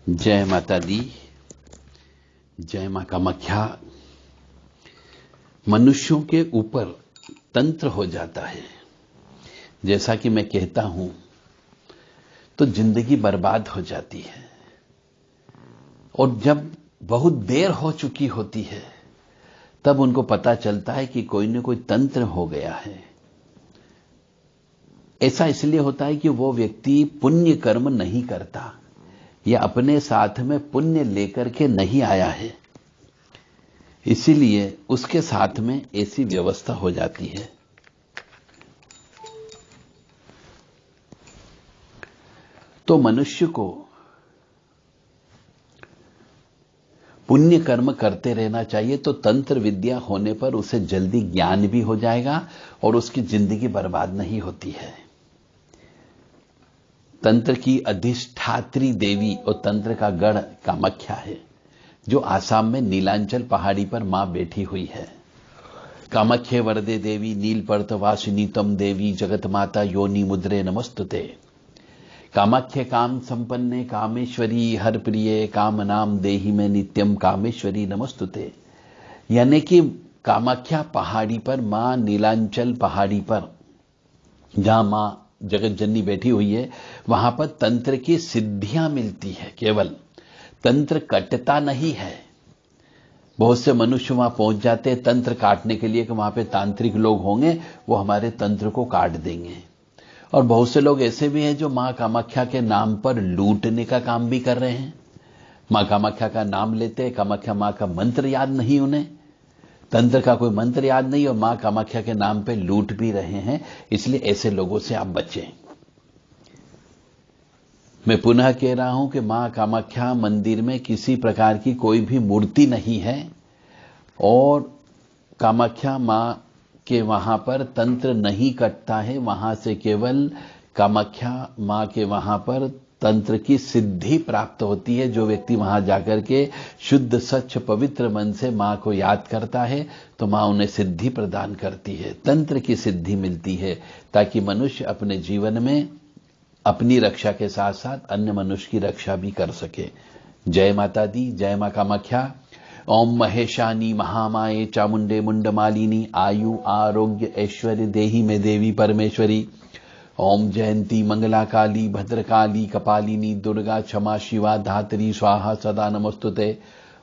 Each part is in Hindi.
जय माता दी, जय मां कामाख्या। मनुष्यों के ऊपर तंत्र हो जाता है, जैसा कि मैं कहता हूं, तो जिंदगी बर्बाद हो जाती है। और जब बहुत देर हो चुकी होती है, तब उनको पता चलता है कि कोई न कोई तंत्र हो गया है। ऐसा इसलिए होता है कि वो व्यक्ति पुण्य कर्म नहीं करता या अपने साथ में पुण्य लेकर के नहीं आया है, इसीलिए उसके साथ में ऐसी व्यवस्था हो जाती है। तो मनुष्य को पुण्य कर्म करते रहना चाहिए, तो तंत्र विद्या होने पर उसे जल्दी ज्ञान भी हो जाएगा और उसकी जिंदगी बर्बाद नहीं होती है। तंत्र की अधिष्ठात्री देवी और तंत्र का गढ़ कामाख्या है, जो आसाम में नीलांचल पहाड़ी पर मां बैठी हुई है। कामाख्ये वरदे देवी नीलपर्तवासिनी तम देवी जगत माता योनि मुद्रे नमस्तुते। कामाख्ये काम संपन्ने कामेश्वरी हर प्रिय काम नाम देही में नित्यम कामेश्वरी नमस्तुते। यानी कि कामाख्या पहाड़ी पर, मां नीलांचल पहाड़ी पर जहां मां जगत जननी बैठी हुई है, वहां पर तंत्र की सिद्धियां मिलती है। केवल तंत्र कटता नहीं है। बहुत से मनुष्य वहां पहुंच जाते हैं तंत्र काटने के लिए कि वहां पे तांत्रिक लोग होंगे, वो हमारे तंत्र को काट देंगे। और बहुत से लोग ऐसे भी हैं जो मां कामाख्या के नाम पर लूटने का काम भी कर रहे हैं। मां कामाख्या का नाम लेते हैं, कामाख्या मां का मंत्र याद नहीं, उन्हें तंत्र का कोई मंत्र याद नहीं, और मां कामाख्या के नाम पे लूट भी रहे हैं। इसलिए ऐसे लोगों से आप बचें। मैं पुनः कह रहा हूं कि मां कामाख्या मंदिर में किसी प्रकार की कोई भी मूर्ति नहीं है, और कामाख्या मां के वहां पर तंत्र नहीं कटता है। वहां से केवल कामाख्या मां के वहां पर तंत्र की सिद्धि प्राप्त होती है। जो व्यक्ति वहां जाकर के शुद्ध सच्च पवित्र मन से मां को याद करता है, तो मां उन्हें सिद्धि प्रदान करती है, तंत्र की सिद्धि मिलती है, ताकि मनुष्य अपने जीवन में अपनी रक्षा के साथ साथ अन्य मनुष्य की रक्षा भी कर सके। जय माता दी, जय मां कामाख्या। ओम महेशानी महामाये चामुंडे मुंडमालिनी आयु आरोग्य ऐश्वर्य देही में देवी परमेश्वरी। ओम जयंती मंगला काली भद्रकाली कपालिनी दुर्गा क्षमा शिवा धात्री स्वाहा सदा नमस्तुते।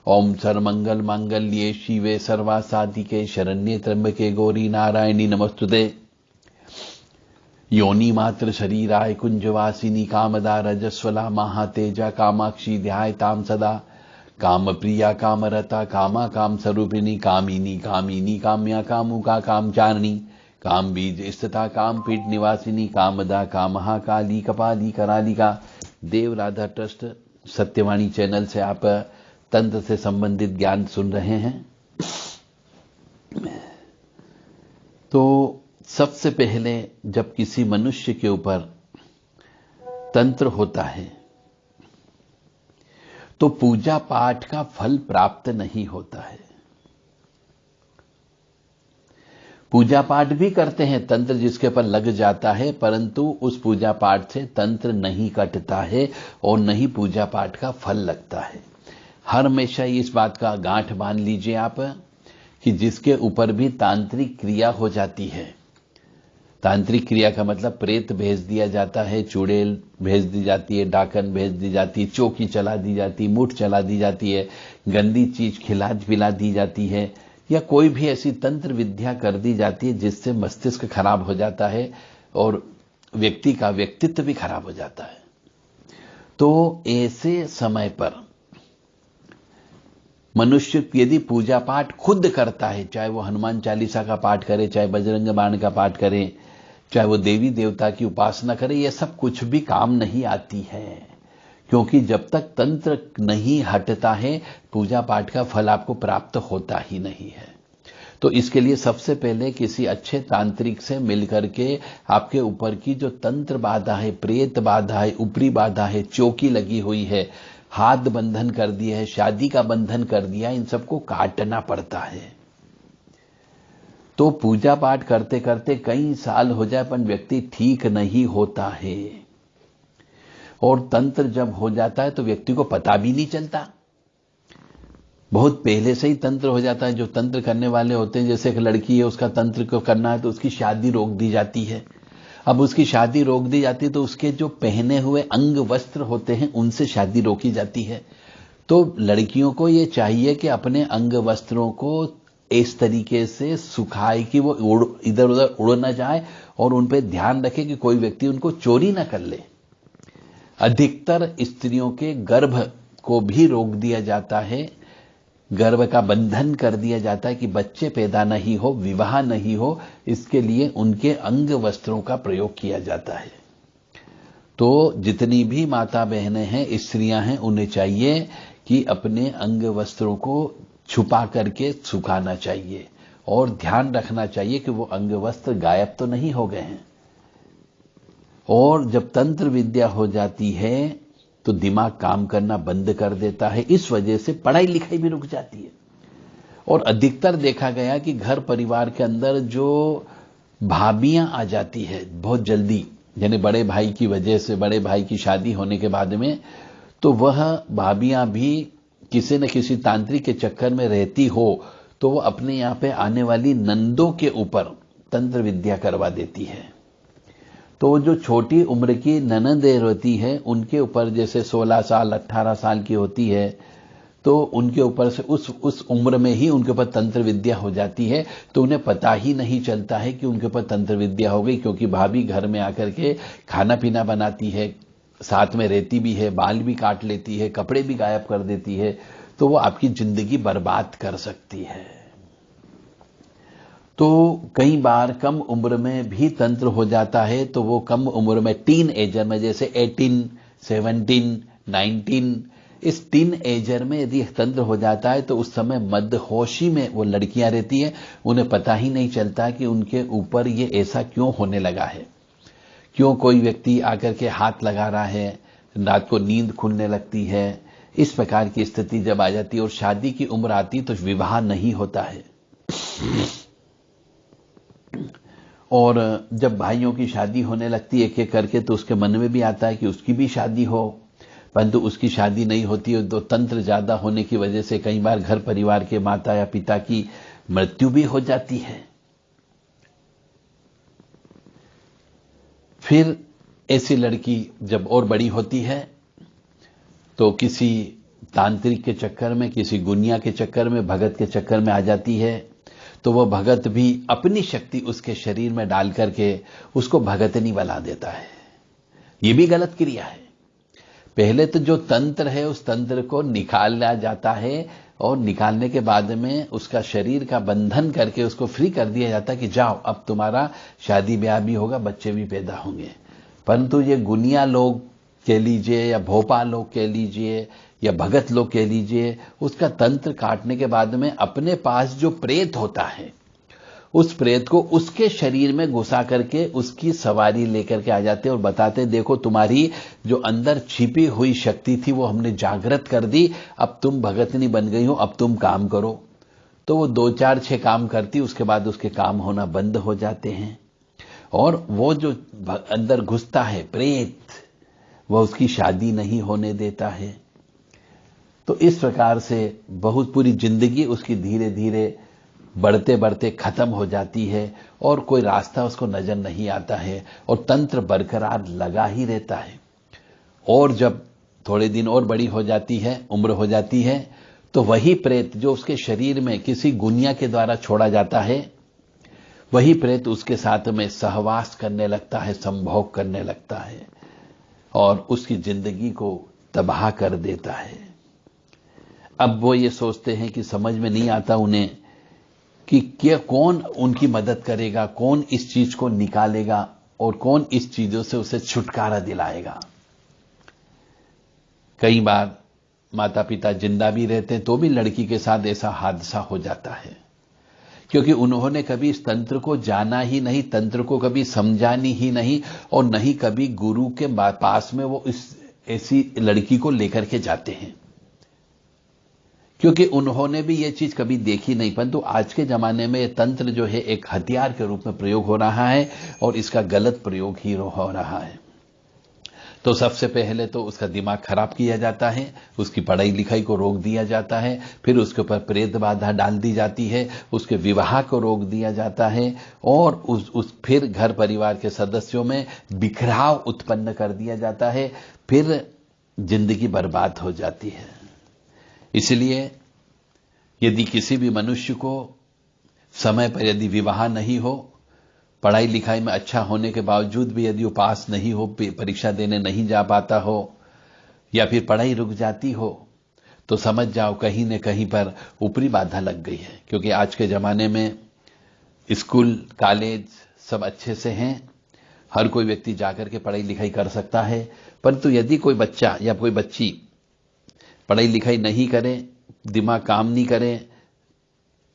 ओम सर्वमंगल मांगल्ये शिवे सर्वा साधिके शरण्ये त्र्यंबके गौरी नारायणी नमस्तुते। योनि मात्र शरीराय कुंजवासिनी कामदा रजस्वला महातेजा कामाक्षी ध्यायताम सदा। काम प्रिया कामरता कामा काम स्वरूपिणी कामिनी कामिनी काम्या कामुका कामचारिणी काम बीज स्थिता काम पीठ निवासिनी कामदा कामहा काली कपाली करालिका। देव राधा ट्रस्ट सत्यवाणी चैनल से आप तंत्र से संबंधित ज्ञान सुन रहे हैं। तो सबसे पहले जब किसी मनुष्य के ऊपर तंत्र होता है, तो पूजा पाठ का फल प्राप्त नहीं होता है। पूजा पाठ भी करते हैं, तंत्र जिसके पर लग जाता है, परंतु उस पूजा पाठ से तंत्र नहीं कटता है और नहीं पूजा पाठ का फल लगता है। हर हमेशा इस बात का गांठ बांध लीजिए आप कि जिसके ऊपर भी तांत्रिक क्रिया हो जाती है, तांत्रिक क्रिया का मतलब प्रेत भेज दिया जाता है, चुड़ैल भेज दी जाती है, डाकन भेज दी जाती है, चौकी चला दी जाती है, मुठ चला दी जाती है, गंदी चीज खिला पिला दी जाती है, या कोई भी ऐसी तंत्र विद्या कर दी जाती है जिससे मस्तिष्क खराब हो जाता है और व्यक्ति का व्यक्तित्व भी खराब हो जाता है। तो ऐसे समय पर मनुष्य यदि पूजा पाठ खुद करता है, चाहे वो हनुमान चालीसा का पाठ करे, चाहे बजरंग बाण का पाठ करे, चाहे वो देवी देवता की उपासना करे, ये सब कुछ भी काम नहीं आती है। क्योंकि जब तक तंत्र नहीं हटता है, पूजा पाठ का फल आपको प्राप्त होता ही नहीं है। तो इसके लिए सबसे पहले किसी अच्छे तांत्रिक से मिलकर के आपके ऊपर की जो तंत्र बाधा है, प्रेत बाधा है, ऊपरी बाधा है, चौकी लगी हुई है, हाथ बंधन कर दिया है, शादी का बंधन कर दिया, इन सबको काटना पड़ता है। तो पूजा पाठ करते करते कई साल हो जाए पर व्यक्ति ठीक नहीं होता है। और तंत्र जब हो जाता है तो व्यक्ति को पता भी नहीं चलता, बहुत पहले से ही तंत्र हो जाता है। जो तंत्र करने वाले होते हैं, जैसे एक लड़की है, उसका तंत्र को करना है तो उसकी शादी रोक दी जाती है। अब उसकी शादी रोक दी जाती है तो उसके जो पहने हुए अंग वस्त्र होते हैं उनसे शादी रोकी जाती है। तो लड़कियों को ये चाहिए कि अपने अंग वस्त्रों को इस तरीके से सुखाए कि वो इधर उधर उड़ ना जाए और उन पर ध्यान रखे कि कोई व्यक्ति उनको चोरी ना कर ले। अधिकतर स्त्रियों के गर्भ को भी रोक दिया जाता है, गर्भ का बंधन कर दिया जाता है कि बच्चे पैदा नहीं हो, विवाह नहीं हो, इसके लिए उनके अंग वस्त्रों का प्रयोग किया जाता है। तो जितनी भी माता बहनें हैं, स्त्रियां हैं, उन्हें चाहिए कि अपने अंग वस्त्रों को छुपा करके सुखाना चाहिए और ध्यान रखना चाहिए कि वो अंग वस्त्र गायब तो नहीं हो गए हैं। और जब तंत्र विद्या हो जाती है तो दिमाग काम करना बंद कर देता है, इस वजह से पढ़ाई लिखाई भी रुक जाती है। और अधिकतर देखा गया कि घर परिवार के अंदर जो भाभियां आ जाती है बहुत जल्दी, यानी बड़े भाई की वजह से, बड़े भाई की शादी होने के बाद में, तो वह भाभियां भी किसी न किसी तांत्रिक के चक्कर में रहती हो तो वो अपने यहां पे आने वाली नंदों के ऊपर तंत्र विद्या करवा देती है। तो जो छोटी उम्र की ननदें होती है उनके ऊपर, जैसे 16 साल 18 साल की होती है, तो उनके ऊपर से उस उम्र में ही उनके ऊपर तंत्र विद्या हो जाती है। तो उन्हें पता ही नहीं चलता है कि उनके ऊपर तंत्र विद्या हो गई, क्योंकि भाभी घर में आकर के खाना पीना बनाती है, साथ में रहती भी है, बाल भी काट लेती है, कपड़े भी गायब कर देती है, तो वो आपकी जिंदगी बर्बाद कर सकती है। तो कई बार कम उम्र में भी तंत्र हो जाता है, तो वो कम उम्र में टीन एजर में, जैसे 18, 17, 19, इस टीन एजर में यदि तंत्र हो जाता है तो उस समय मदहोशी में वो लड़कियां रहती हैं, उन्हें पता ही नहीं चलता कि उनके ऊपर ये ऐसा क्यों होने लगा है, क्यों कोई व्यक्ति आकर के हाथ लगा रहा है, रात को नींद खुलने लगती है। इस प्रकार की स्थिति जब आ जाती है और शादी की उम्र आती तो विवाह नहीं होता है। और जब भाइयों की शादी होने लगती है एक एक करके, तो उसके मन में भी आता है कि उसकी भी शादी हो, परंतु उसकी शादी नहीं होती है। तो तंत्र ज्यादा होने की वजह से कई बार घर परिवार के माता या पिता की मृत्यु भी हो जाती है। फिर ऐसी लड़की जब और बड़ी होती है तो किसी तांत्रिक के चक्कर में, किसी गुनिया के चक्कर में, भगत के चक्कर में आ जाती है। तो वह भगत भी अपनी शक्ति उसके शरीर में डाल करके उसको भगतनी बना देता है। यह भी गलत क्रिया है। पहले तो जो तंत्र है उस तंत्र को निकाला जाता है और निकालने के बाद में उसका शरीर का बंधन करके उसको फ्री कर दिया जाता है कि जाओ, अब तुम्हारा शादी ब्याह भी होगा, बच्चे भी पैदा होंगे। परंतु ये गुनिया लोग कह लीजिए या भोपाल लोग कह लीजिए या भगत लोग कह लीजिए, उसका तंत्र काटने के बाद में अपने पास जो प्रेत होता है उस प्रेत को उसके शरीर में घुसा करके उसकी सवारी लेकर के आ जाते और बताते, देखो तुम्हारी जो अंदर छिपी हुई शक्ति थी वो हमने जागृत कर दी, अब तुम भगतनी बन गई हो, अब तुम काम करो। तो वो 2, 4, 6 काम करती, उसके बाद उसके काम होना बंद हो जाते हैं। और वो जो अंदर घुसता है प्रेत, वह उसकी शादी नहीं होने देता है। तो इस प्रकार से बहुत पूरी जिंदगी उसकी धीरे धीरे बढ़ते बढ़ते खत्म हो जाती है और कोई रास्ता उसको नजर नहीं आता है और तंत्र बरकरार लगा ही रहता है। और जब थोड़े दिन और बड़ी हो जाती है, उम्र हो जाती है, तो वही प्रेत जो उसके शरीर में किसी गुनिया के द्वारा छोड़ा जाता है, वही प्रेत उसके साथ में सहवास करने लगता है, संभोग करने लगता है और उसकी जिंदगी को तबाह कर देता है। अब वो ये सोचते हैं कि समझ में नहीं आता उन्हें कि क्या, कौन उनकी मदद करेगा, कौन इस चीज को निकालेगा और कौन इस चीजों से उसे छुटकारा दिलाएगा। कई बार माता पिता जिंदा भी रहते हैं तो भी लड़की के साथ ऐसा हादसा हो जाता है, क्योंकि उन्होंने कभी इस तंत्र को जाना ही नहीं, तंत्र को कभी समझानी ही नहीं और नहीं कभी गुरु के पास में वो इस ऐसी लड़की को लेकर के जाते हैं, क्योंकि उन्होंने भी ये चीज कभी देखी नहीं। परंतु आज के जमाने में ये तंत्र जो है एक हथियार के रूप में प्रयोग हो रहा है और इसका गलत प्रयोग ही हो रहा है। तो सबसे पहले तो उसका दिमाग खराब किया जाता है, उसकी पढ़ाई लिखाई को रोक दिया जाता है, फिर उसके ऊपर प्रेत बाधा डाल दी जाती है, उसके विवाह को रोक दिया जाता है और फिर घर परिवार के सदस्यों में बिखराव उत्पन्न कर दिया जाता है, फिर जिंदगी बर्बाद हो जाती है। इसलिए यदि किसी भी मनुष्य को समय पर यदि विवाह नहीं हो, पढ़ाई लिखाई में अच्छा होने के बावजूद भी यदि वो पास नहीं हो, परीक्षा देने नहीं जा पाता हो या फिर पढ़ाई रुक जाती हो, तो समझ जाओ कहीं न कहीं पर ऊपरी बाधा लग गई है। क्योंकि आज के जमाने में स्कूल कॉलेज सब अच्छे से हैं, हर कोई व्यक्ति जाकर के पढ़ाई लिखाई कर सकता है, परंतु यदि कोई बच्चा या कोई बच्ची पढ़ाई लिखाई नहीं करे, दिमाग काम नहीं करे,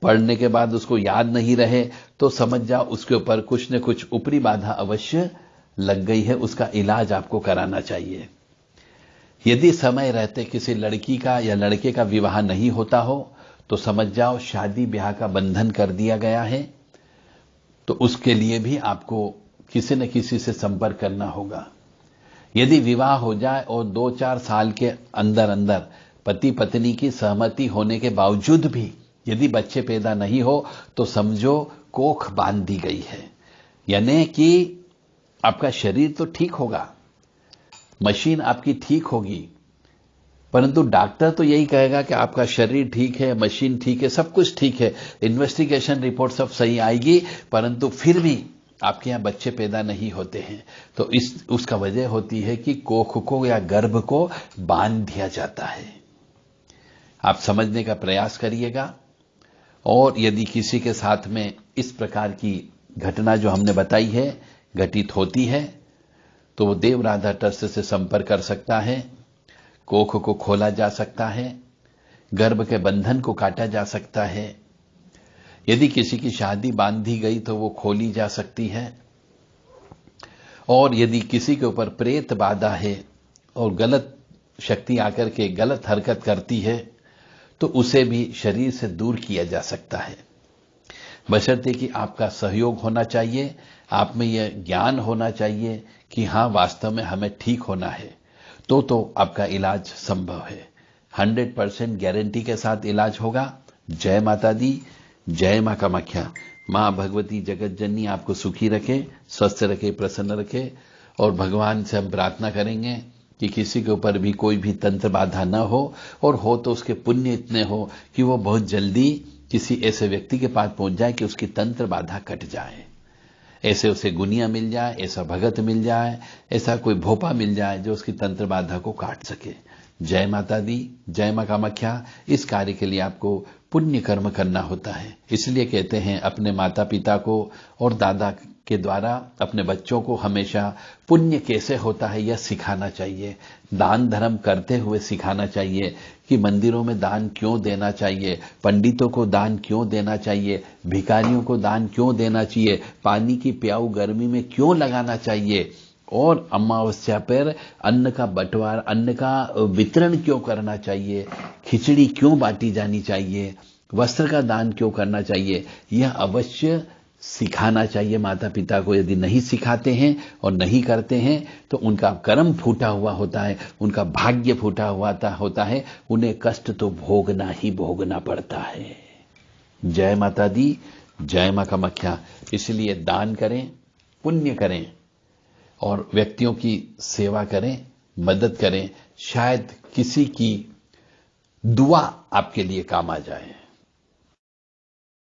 पढ़ने के बाद उसको याद नहीं रहे, तो समझ जाओ उसके ऊपर कुछ न कुछ ऊपरी बाधा अवश्य लग गई है। उसका इलाज आपको कराना चाहिए। यदि समय रहते किसी लड़की का या लड़के का विवाह नहीं होता हो, तो समझ जाओ शादी ब्याह का बंधन कर दिया गया है। तो उसके लिए भी आपको किसी न किसी से संपर्क करना होगा। यदि विवाह हो जाए और 2-4 साल के अंदर अंदर पति पत्नी की सहमति होने के बावजूद भी यदि बच्चे पैदा नहीं हो, तो समझो कोख बांध दी गई है। यानी कि आपका शरीर तो ठीक होगा, मशीन आपकी ठीक होगी, परंतु डॉक्टर तो यही कहेगा कि आपका शरीर ठीक है, मशीन ठीक है, सब कुछ ठीक है, इन्वेस्टिगेशन रिपोर्ट सब सही आएगी, परंतु फिर भी आपके यहां बच्चे पैदा नहीं होते हैं। तो उसका वजह होती है कि कोख को या गर्भ को बांध दिया जाता है। आप समझने का प्रयास करिएगा। और यदि किसी के साथ में इस प्रकार की घटना जो हमने बताई है घटित होती है, तो वो देव राधा ट्रस्ट से संपर्क कर सकता है। कोख को खोला जा सकता है, गर्भ के बंधन को काटा जा सकता है। यदि किसी की शादी बांधी गई तो वो खोली जा सकती है। और यदि किसी के ऊपर प्रेत बाधा है और गलत शक्ति आकर के गलत हरकत करती है, तो उसे भी शरीर से दूर किया जा सकता है, बशर्ते कि आपका सहयोग होना चाहिए, आप में यह ज्ञान होना चाहिए कि हां वास्तव में हमें ठीक होना है, तो आपका इलाज संभव है। 100% गारंटी के साथ इलाज होगा। जय माता दी, जय मां कामाख्या। मां भगवती जगत जननी आपको सुखी रखे, स्वस्थ रखे, प्रसन्न रखे। और भगवान से हम प्रार्थना करेंगे कि किसी के ऊपर भी कोई भी तंत्र बाधा न हो, और हो तो उसके पुण्य इतने हो कि वो बहुत जल्दी किसी ऐसे व्यक्ति के पास पहुंच जाए कि उसकी तंत्र बाधा कट जाए। ऐसे उसे गुनिया मिल जाए, ऐसा भगत मिल जाए, ऐसा कोई भोपा मिल जाए जो उसकी तंत्र बाधा को काट सके। जय माता दी, जय मां कामाख्या। इस कार्य के लिए आपको पुण्य कर्म करना होता है। इसलिए कहते हैं अपने माता पिता को और दादा के द्वारा अपने बच्चों को हमेशा पुण्य कैसे होता है यह सिखाना चाहिए। दान धर्म करते हुए सिखाना चाहिए कि मंदिरों में दान क्यों देना चाहिए, पंडितों को दान क्यों देना चाहिए, भिखारियों को दान क्यों देना चाहिए, पानी की प्याऊ गर्मी में क्यों लगाना चाहिए, और अमावस्या पर अन्न का बंटवारा, अन्न का वितरण क्यों करना चाहिए, खिचड़ी क्यों बांटी जानी चाहिए, वस्त्र का दान क्यों करना चाहिए। यह अवश्य सिखाना चाहिए माता पिता को। यदि नहीं सिखाते हैं और नहीं करते हैं तो उनका कर्म फूटा हुआ होता है, उनका भाग्य फूटा हुआ होता है, उन्हें कष्ट तो भोगना ही भोगना पड़ता है। जय माता दी, जय मां कामाख्या। इसलिए दान करें, पुण्य करें और व्यक्तियों की सेवा करें, मदद करें। शायद किसी की दुआ आपके लिए काम आ जाए।